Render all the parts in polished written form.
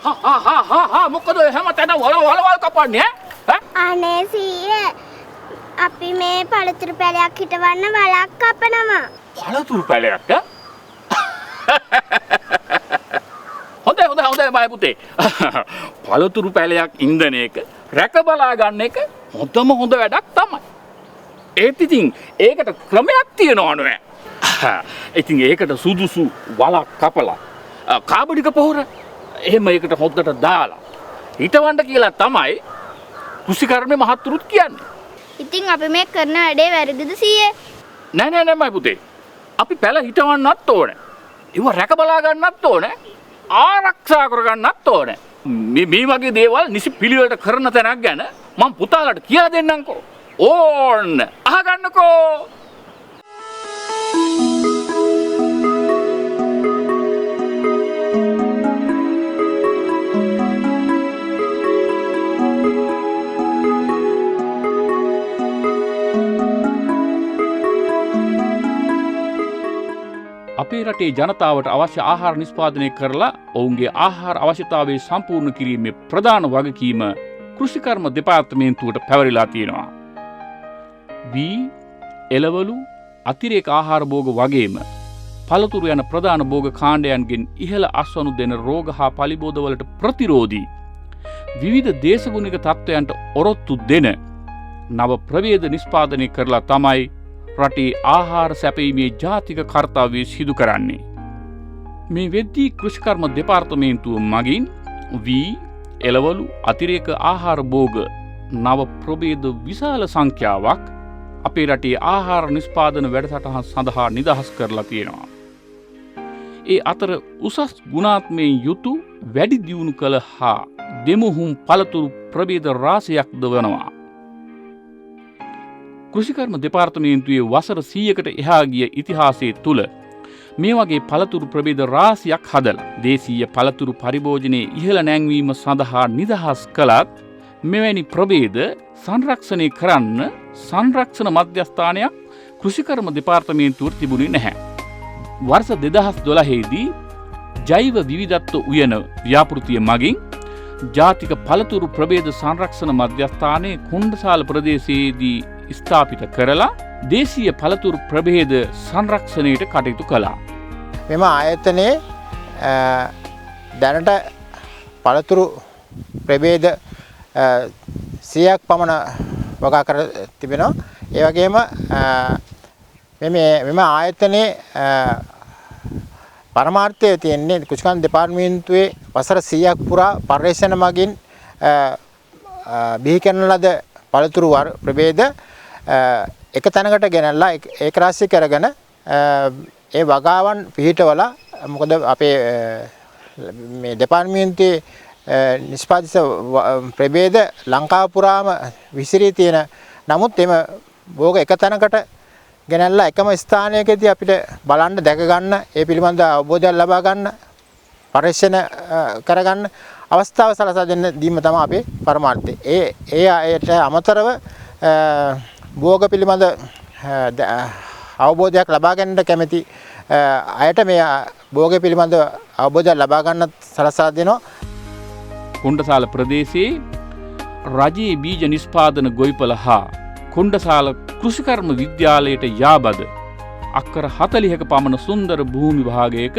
මොකද හැමතැන වලවල් කපන්නේ ඈ? අනේ සීයේ අපි මේ පළතුරු පැලයක් හිටවන්න වලක් කපනවා. පළතුරු පැලයක් ඈ? හොඳයි මයි පුතේ. පළතුරු පැලයක් ඉන්දන එක රැක බලා ගන්න එක හොඳම හොඳ වැඩක් තමයි. ඒත් ඉතින් ඒකට ක්‍රමයක් තියෙනවා නෑ. ඉතින් ඒකට සුදුසු වලක් කපලා කාබනික පොහොර එහෙම ඒකට හොද්දට දාලා හිටවන්න කියලා තමයි කෘෂිකර්මයේ මහත්තුරුත් කියන්නේ. ඉතින් අපි මේ කරන වැඩේ වැරදිද සීයේ? නෑ මයි පුතේ. අපි පැල හිටවන්නත් ඕනේ. ඒව රැක බලා ගන්නත් ඕනේ. ආරක්ෂා කරගන්නත් ඕනේ. මේ වගේ දේවල් නිසි පිළිවෙලට කරන තැනක් ගැන මම පුතාලට කියලා දෙන්නම්කෝ. ඕන්න අහගන්නකෝ. අපේ රටේ ජනතාවට අවශ්‍ය ආහාර නිෂ්පාදනය කරලා ඔවුන්ගේ ආහාර අවශ්‍යතාවය සම්පූර්ණ කිරීමේ ප්‍රධාන වගකීම කෘෂිකර්ම දෙපාර්තමේන්තුවට පැවරිලා තියෙනවා. වී, එළවලු, අතිරේක ආහාර භෝග වගේම පළතුරු යන ප්‍රධාන භෝග කාණ්ඩයන්ගෙන් ඉහළ අස්වනු දෙන රෝග හා පලිබෝධවලට ප්‍රතිරෝධී විවිධ දේශගුණික තත්ත්වයන්ට ඔරොත්තු දෙන නව ප්‍රවේද නිෂ්පාදනය කරලා තමයි රටේ ආහාර සැපීමේ ජාතික කර්තව්‍ය සිදු කරන්නේ. මේ වෙද්දී කෘෂිකර්ම දෙපාර්තමේන්තුව මගින් වී, එළවලු, අතිරේක ආහාර භෝග නව ප්‍රභේද විශාල සංඛ්‍යාවක් අපේ රටේ ආහාර නිෂ්පාදන වැඩසටහන් සඳහා නිදහස් කරලා තියෙනවා. ඒ අතර උසස් ගුණාත්මයෙන් යුතු වැඩි දියුණු කළ හා දෙමුහුම් පළතුරු ප්‍රභේද රාශියක්ද වනවා. කෘෂිකර්ම දෙපාර්තමේන්තුවේ වසර 100කට එහා ගිය ඉතිහාසයේ තුල මේ වගේ පළතුරු ප්‍රභේද රාශියක් හදලා දේශීය පළතුරු පරිභෝජනයේ ඉහළ නැංවීම සඳහා නිදහස් කළත් මෙවැනි ප්‍රභේද සංරක්ෂණය කරන්න සංරක්ෂණ මධ්‍යස්ථානයක් කෘෂිකර්ම දෙපාර්තමේන්තුවට තිබුණේ නැහැ. වර්ෂ 2012 දී ජෛව විවිධත්ව උයන ව්‍යාපෘතිය මගින් ජාතික පළතුරු ප්‍රභේද සංරක්ෂණ මධ්‍යස්ථානයේ කුණ්ඩසාල ප්‍රදේශයේදී ස්ථාපිත කරලා දේශීය පළතුරු ප්‍රභේද සංරක්ෂණයට කටයුතු කළා. මෙම ආයතනයේ දැනට පළතුරු ප්‍රභේද 100ක් පමණ වගා කර තිබෙනවා. ඒ වගේම මෙම ආයතනයේ පරමාර්ථය තියෙන්නේ කෘෂිකර්ම දෙපාර්තමේන්තුවේ වසර 100ක් පුරා පර්යේෂණ මගින් බිහි කරන ලද පළතුරු ප්‍රභේද එක තැනකට ගෙනල්ලා ඒක රාශී කරගෙන ඒ වගාවන් පිහිටවලා මොකද අපේ මේ දෙපාර්තමේන්තුවේ නිෂ්පාදිත ප්‍රභේද ලංකාව පුරාම විසිරී තියෙන නමුත් එම භෝග එක තැනකට ගෙනල්ලා එකම ස්ථානයකදී අපිට බලන්න දැක ගන්න ඒ පිළිබඳ අවබෝධයක් ලබා ගන්න පරීක්ෂණ කරගන්න අවස්ථාව සලසා දෙන්න දීම තමයි අපේ පරමාර්ථය. ඒට අමතරව භෝග පිළිබඳ අවබෝධයක් ලබා ගන්නට කැමැති අයට මේ භෝග පිළිබඳ අවබෝධයක් ලබා ගන්නත් සලසා දෙනවා. කුණ්ඩසාල ප්‍රදේශයේ රජයේ බීජ නිෂ්පාදන ගොවිපළ හා කුණ්ඩසාල කෘෂිකර්ම විද්‍යාලයට යාබද අක්කර 40ක පමණ සුන්දර භූමි භාගයක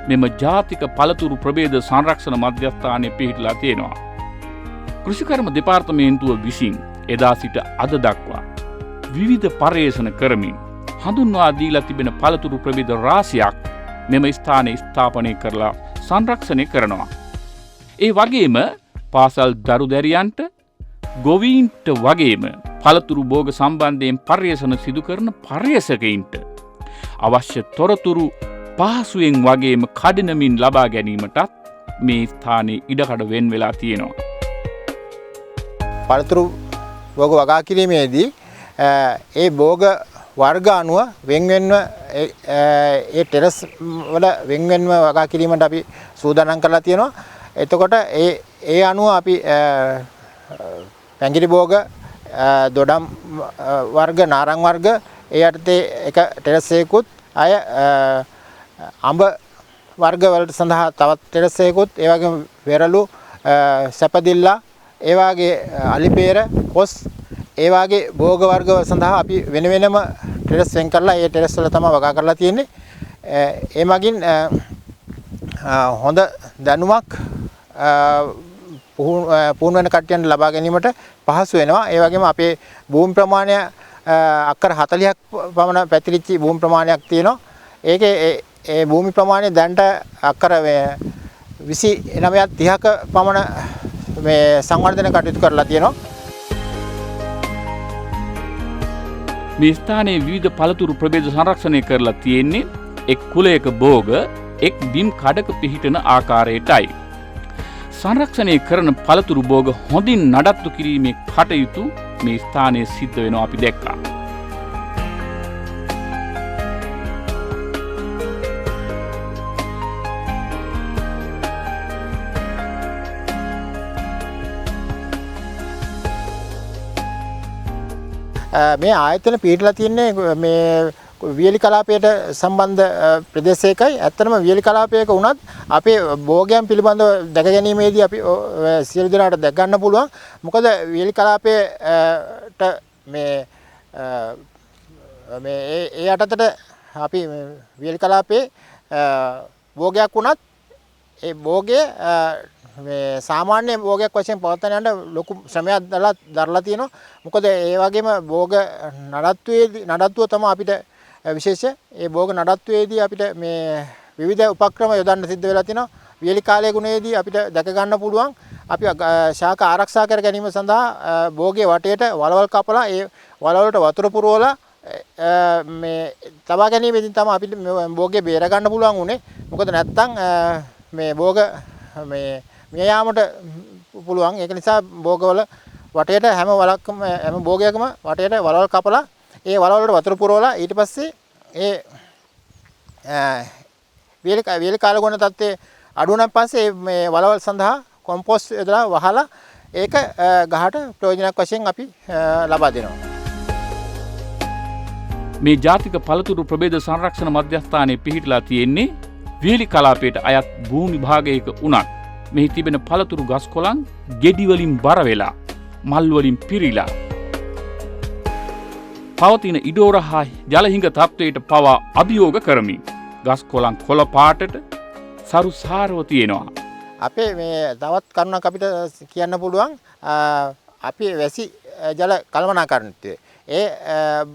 මෙම ජාතික පළතුරු ප්‍රභේද සංරක්ෂණ මධ්‍යස්ථානය පිහිටලා තියෙනවා. කෘෂිකර්ම දෙපාර්තමේන්තුව විසින් එදා සිට අද දක්වා විවිධ පර්යේෂණ කරමින් හඳුන්වා දීලා තිබෙන පළතුරු ප්‍රභේද රාශියක් මෙම ස්ථානයේ ස්ථාපනය කරලා සංරක්ෂණය කරනවා. ඒ වගේම පාසල් දරු දැරියන්ට ගොවීන්ට වගේම පළතුරු භෝග සම්බන්ධයෙන් පර්යේෂණ සිදු කරන පර්යේෂකයින්ට අවශ්‍ය තොරතුරු පහසුවෙන් වගේම කඩිනමින් ලබා ගැනීමටත් මේ ස්ථානයේ ඉඩකඩ වෙන් වෙලා තියෙනවා. පළතුරු භෝග වගා කිරීමේදී ඒ භෝග වර්ග අනුව වෙන්වෙන්ව ඒ ටෙරස් වල වෙන්වෙන්ව වගා කිරීමට අපි සූදානම් කරලා තියෙනවා. එතකොට ඒ අනුව අපි පැංගිරි භෝග, දොඩම් වර්ග, නාරං වර්ග ඒ යටතේ එක ටෙරස් එකකුත් අය අඹ වර්ග වලට සඳහා තවත් ටෙරස් එකකුත් ඒ වගේම වෙරළු සැපදිල්ලා ඒ වාගේ අලිපේර කොස් ඒ වාගේ භෝග වර්ග සඳහා අපි වෙන වෙනම ටෙරස් වෙන් කරලා ඒ ටෙරස් වල තමයි වගා කරලා තියෙන්නේ. ඒ මගින් හොඳ දැනුමක් පුහුණු වෙන කට්ටියන්ට ලබා ගැනීමට පහසු වෙනවා. ඒ වගේම අපේ භූමි ප්‍රමාණය අක්කර 40ක් පමණ පැතිරිච්ච භූමි ප්‍රමාණයක් තියෙනවා. ඒකේ ඒ භූමි ප්‍රමාණය දැන්ට අක්කර 29ක් 30ක පමණ මේ සංවර්ධන කටයුතු කරලා තියෙනවා. මේ ස්ථානයේ විවිධ පළතුරු ප්‍රභේද සංරක්ෂණය කරලා තියෙන්නේ එක් කුලයක භෝග එක් බිම් කඩක පිහිටන ආකාරයටයි. සංරක්ෂණය කරන පළතුරු භෝග හොඳින් නඩත්තු කිරීමේ කටයුතු මේ ස්ථානයේ සිද්ධ වෙනවා අපි දැක්කා. මේ ආයතන පිටලා තියන්නේ මේ වියලි කලාපයට සම්බන්ධ ප්‍රදේශයකයි. ඇත්තටම වියලි කලාපයක වුණත් අපේ භෝගයන් පිළිබඳව දැක ගැනීමේදී අපි සියලු දෙනාට දැක ගන්න පුළුවන්. මොකද වියලි කලාපයට මේ ඒ යටතට අපි වියලි කලාපයේ භෝගයක් වුණත් ඒ භෝගය මේ සාමාන්‍ය භෝගයක් වශයෙන් පවත්වන යන ලොකු ශ්‍රමයක් දරලා තියෙනවා. මොකද ඒ වගේම භෝග නඩත්තුව තමයි අපිට විශේෂ. ඒ භෝග නඩත්තුවේදී අපිට මේ විවිධ උපක්‍රම යොදන්න සිද්ධ වෙලා තිනවා. වියලි කාලයේ ගුණයේදී අපිට දැක ගන්න පුළුවන් අපි ශාක ආරක්ෂා කර ගැනීම සඳහා භෝගයේ වටේට වලවල් කපලා ඒ වලවලට වතුර පුරවලා මේ තබා ගැනීමෙන් තමයි අපිට භෝගය බේර ගන්න පුළුවන් උනේ. මොකද නැත්තම් මේ භෝග මේ මිය යාමට පුළුවන්. ඒක නිසා භෝගවල වටේට හැම වලක්ම හැම භෝගයකම වටේට වලවල් කපලා ඒ වලවල් වලට වතුර පුරවලා ඊට පස්සේ ඒ වියලි කාලගුණ තත්ත්වයේ අඩුවන පස්සේ මේ වලවල් සඳහා කොම්පෝස්ට් යොදලා වහලා ඒක ගහට ප්‍රයෝජනයක් වශයෙන් අපි ලබා දෙනවා. මේ ජාතික පළතුරු ප්‍රභේද සංරක්ෂණ මධ්‍යස්ථානයේ පිහිටලා තියෙන්නේ වියලි කලාපයට අයත් භූමි භාගයක උනත් මෙහි තිබෙන පළතුරු ගස් කොළන් ගෙඩි වලින් බර වෙලා මල් වලින් පිරීලා පවතින ඉඩෝර හා ජලහිඟ තත්වයට පවා අභියෝග කරමින් ගස් කොළන් කොළ පාටට සරු සාරව තියෙනවා. අපේ මේ තවත් කරුණක් අපිට කියන්න පුළුවන් අපි වැසි ජල කළමනාකරණය. ඒ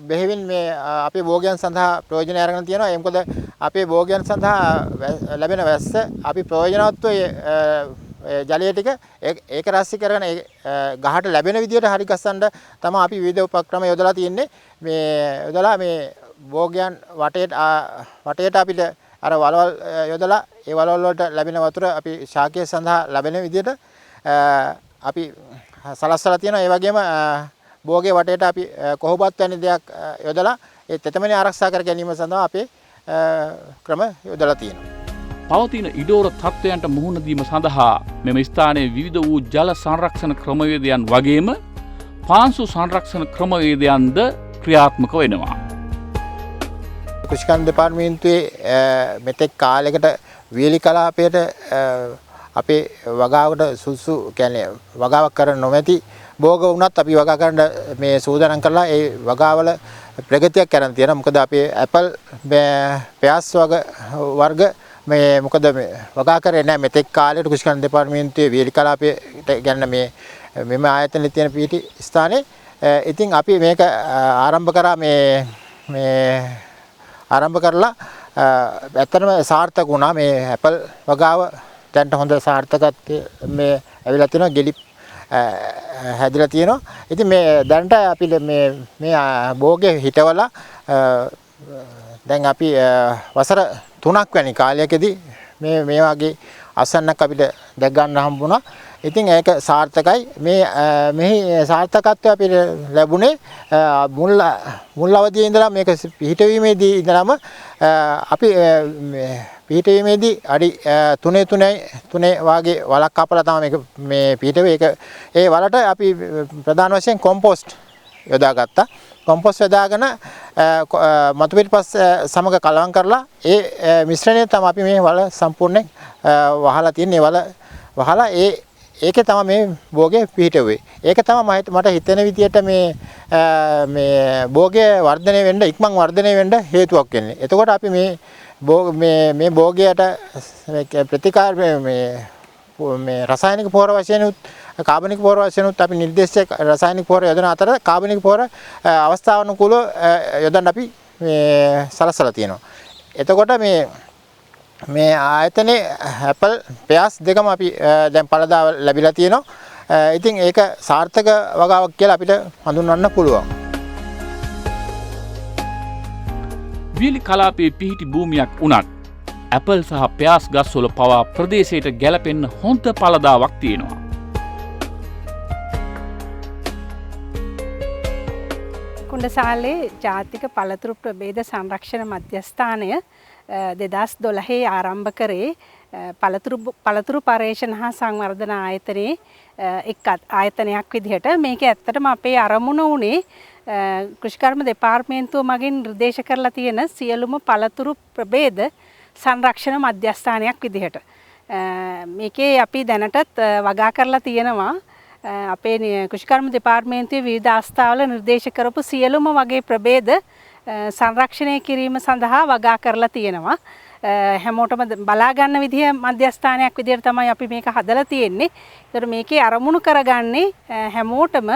බෙහෙවින් මේ අපේ භෝගයන් සඳහා ප්‍රයෝජන අරගෙන තියෙනවා. ඒ මොකද අපේ භෝගයන් සඳහා ලැබෙන වැස්ස අපි ප්‍රයෝජනවත්ව ජලය ටික ඒක රාශි කරගෙන ගහට ලැබෙන විදියට හරි ගස්සන්න තමයි අපි විවිධ උපක්‍රම යොදලා තියෙන්නේ. මේ යොදලා මේ භෝගයන් වටේට අපිට අර වලවල් යොදලා ඒ වලවල් වලට ලැබෙන වතුර අපි ශාකය සඳහා ලැබෙන විදියට අපි සලස්සලා තියෙනවා. ඒ වගේම භෝගේ වටේට අපි කොහොබත් වැනි දෙයක් යොදලා ඒ තෙතමනේ ආරක්ෂා කර ගැනීම සඳහා අපේ ක්‍රම යොදලා තියෙනවා. පවතින ඉඩෝර තත්ත්වයන්ට මුහුණ දීම සඳහා මෙම ස්ථානයේ විවිධ වූ ජල සංරක්ෂණ ක්‍රමවේදයන් වගේම පාංශු සංරක්ෂණ ක්‍රමවේදයන්ද ක්‍රියාත්මක වෙනවා. කෘෂිකර්ම දෙපාර්තමේන්තුවේ මෙතෙක් කාලයකට වියලි කලාපයට අපේ වගාවට සුසු කියන්නේ වගාවක් කර නොමැති භෝග වුණත් අපි වගා කරන්න මේ සූදානම් කරලා ඒ වගාවල ප්‍රගතියක් කරන් තියෙනවා. මොකද අපේ ඇපල් පෑස් වර්ග මේ මොකද මේ වගා කරේ නැහැ මෙතෙක් කාලයට කෘෂිකර්ම දෙපාර්තමේන්තුවේ වියලි කලාපයට ගන්න මෙම ආයතනයේ තියෙන පිටි ස්ථානයේ. ඉතින් අපි මේක ආරම්භ කරා ආරම්භ කරලා ඇත්තටම සාර්ථක වුණා. මේ ඇපල් වගාව දැන්ට හොඳ සාර්ථකත්වයේ මේ ඇවිල්ලා තියෙනවා. ගෙඩි හැදිලා තියෙනවා. ඉතින් මේ දැන්ට අපි මේ භෝගේ හිටවලා දැන් අපි වසර 3ක් වැනි කාලයකදී මේ වගේ අසන්නක් අපිට දැක් ගන්න හම්බුණා. ඉතින් ඒක සාර්ථකයි. මෙහි සාර්ථකත්වය අපිට ලැබුණේ මුල් අවදියේ ඉඳලා මේක පිහිටවීමේදී ඉඳලාම අපි පිහිටවීමේදී අඩි 3 වාගේ වලක් කපලා තමයි මේ පිහිටුවේ. ඒ වලට අපි ප්‍රධාන වශයෙන් කොම්පෝස්ට් යොදාගත්තා. කොම්පෝස්ට් යොදාගෙන මතු පිටිපස්ස සමග කලවම් කරලා ඒ මිශ්‍රණය තමයි අපි මේ වල සම්පූර්ණයෙන් වහලා තියෙන්නේ. වල වහලා ඒකේ තමයි මේ භෝගේ පිහිටුවේ. ඒක තමයි මට හිතෙන විදියට මේ භෝගේ වර්ධනය වෙන්න ඉක්මන් වර්ධනය වෙන්න හේතුවක් වෙන්නේ. එතකොට අපි මේ භෝගයට ප්‍රතිකාර මේ රසායනික පොහොර වශයෙන් කාබනික පොහොර වශයෙන් අපි නිර්දේශක රසායනික පොහොර යොදන අතර කාබනික පොහොර අවස්ථානුකූලව යොදන්න අපි මේ සලසලා තියෙනවා. එතකොට මේ ආයතනයේ ඇපල් පෙයාස් දෙකම අපි දැන් පළදා ලැබිලා තියෙනවා. ඉතින් ඒක සාර්ථක වගාවක් කියලා අපිට හඳුන්වන්න පුළුවන්. වියලි කලාපයේ පිහිටි භූමියක් වුණත් ඇපල් සහ පෙයාස් ගස්වල පවා ප්‍රදේශයට ගැලපෙන්න හොඳ පළදාවක් තියෙනවා. කුණ්ඩසාලේ ජාතික පළතුරු ප්‍රභේද සංරක්ෂණ මධ්‍යස්ථානය 2012 ආරම්භ කරේ පළතුරු පර්යේෂණ හා සංවර්ධන ආයතනයේ එක් ආයතනයක් විදිහට. මේක ඇත්තටම අපේ අරමුණ උනේ කෘෂිකර්ම දෙපාර්තමේන්තුව මගින් නිර්දේශ කරලා තියෙන සියලුම පළතුරු ප්‍රභේද සංරක්ෂණ මධ්‍යස්ථානයක් විදිහට. මේකේ අපි දැනටත් වගා කරලා තියෙනවා අපේ කෘෂිකර්ම දෙපාර්තමේන්තුවේ විවිධ අවස්ථාවල නිර්දේශ කරපු සියලුම වගේ ප්‍රභේද සංරක්ෂණය කිරීම සඳහා වගා කරලා තියෙනවා. හැමෝටම බලා ගන්න විදිහ මධ්‍යස්ථානයක් විදිහට තමයි අපි මේක හදලා තියෙන්නේ. ඒතර මේකේ අරමුණු කරගන්නේ හැමෝටම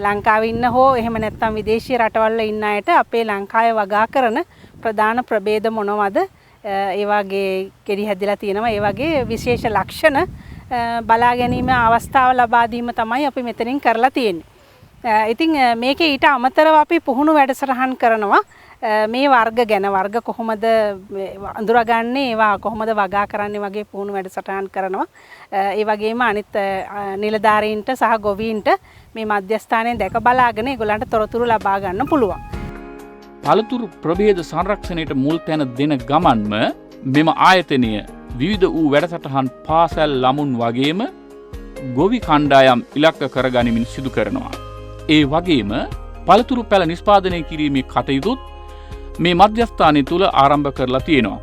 ලංකාවේ ඉන්න හෝ එහෙම නැත්නම් විදේශීය රටවල් ඉන්න අයට අපේ ලංකාවේ වගා කරන ප්‍රධාන ප්‍රභේද මොනවද? ඒ වගේ කෙරි හැදිලා තියෙනවා. ඒ වගේ විශේෂ ලක්ෂණ බලා ගැනීම අවස්ථාව ලබා දීම තමයි අපි මෙතනින් කරලා තියෙන්නේ. ඉතින් මේකේ ඊට අමතරව අපි පුහුණු වැඩසටහන් කරනවා. මේ වර්ග ගැන වර්ග කොහොමද අඳුරගන්නේ, ඒවා කොහොමද වගා කරන්නේ වගේ පුහුණු වැඩසටහන් කරනවා. ඒ වගේම අනිත් නිලධාරීන්ට සහ ගොවීන්ට මේ මධ්‍යස්ථානයේ දැක බලාගෙන ඒගොල්ලන්ට තොරතුරු ලබා ගන්න පුළුවන්. පළතුරු ප්‍රභේද සංරක්ෂණයට මුල් තැන දෙන ගමන්ම මෙම ආයතනය විවිධ වූ වැඩසටහන් පාසල් ළමුන් වගේම ගොවි කණ්ඩායම් ඉලක්ක කරගනිමින් සිදු කරනවා. ඒ වගේම පළතුරු පැළ නිෂ්පාදනය කිරීමේ කටයුතුත් මේ මධ්‍යස්ථානය තුළ ආරම්භ කරලා තියෙනවා.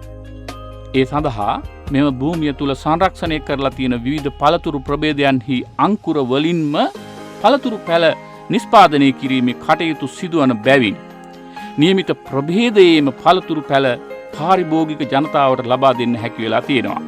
ඒ සඳහා මෙම භූමිය තුළ සංරක්ෂණය කරලා තියෙන විවිධ පළතුරු ප්‍රභේදයන්හි අංකුර වලින්ම පළතුරු පැළ නිෂ්පාදනය කිරීමේ කටයුතු සිදුවන බැවින් නියමිත ප්‍රභේදයේම පළතුරු පැළ පාරිභෝගික ජනතාවට ලබා දෙන්න හැකි වෙලා තියෙනවා.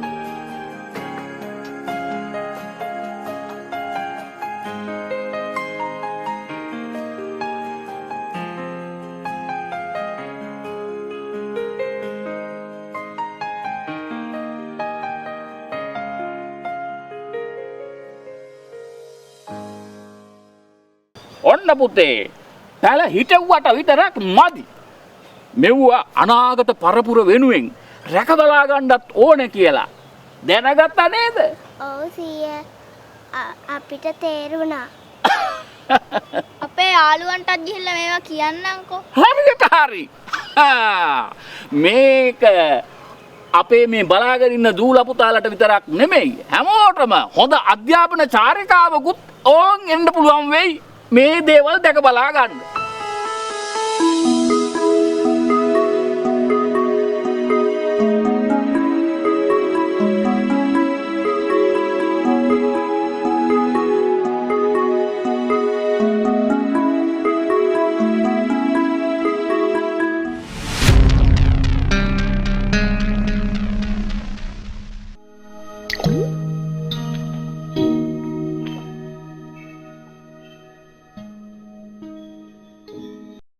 ඔන්න පුතේ පැල හිටව්වට විතරක් මදි. මෙව්වා අනාගත පරපුර වෙනුවෙන් රැකබලා ගන්නත් ඕන කියලා දැනගත්තා නේද? ඔව් සීයා. අපිට තේරුණා. අපේ යාළුවන්ටත් ගිහිල්ලා මේවා කියන්නම්කෝ. හරියට හරි. මේක අපේ මේ බලාගෙන ඉන්න දූලා පුතාලට විතරක් නෙමෙයි හැමෝටම හොඳ අධ්‍යාපන චාරිකාවකුත් ඕන් එන්න පුළුවන් වෙයි මේ දේවල් දැක බලා ගන්න.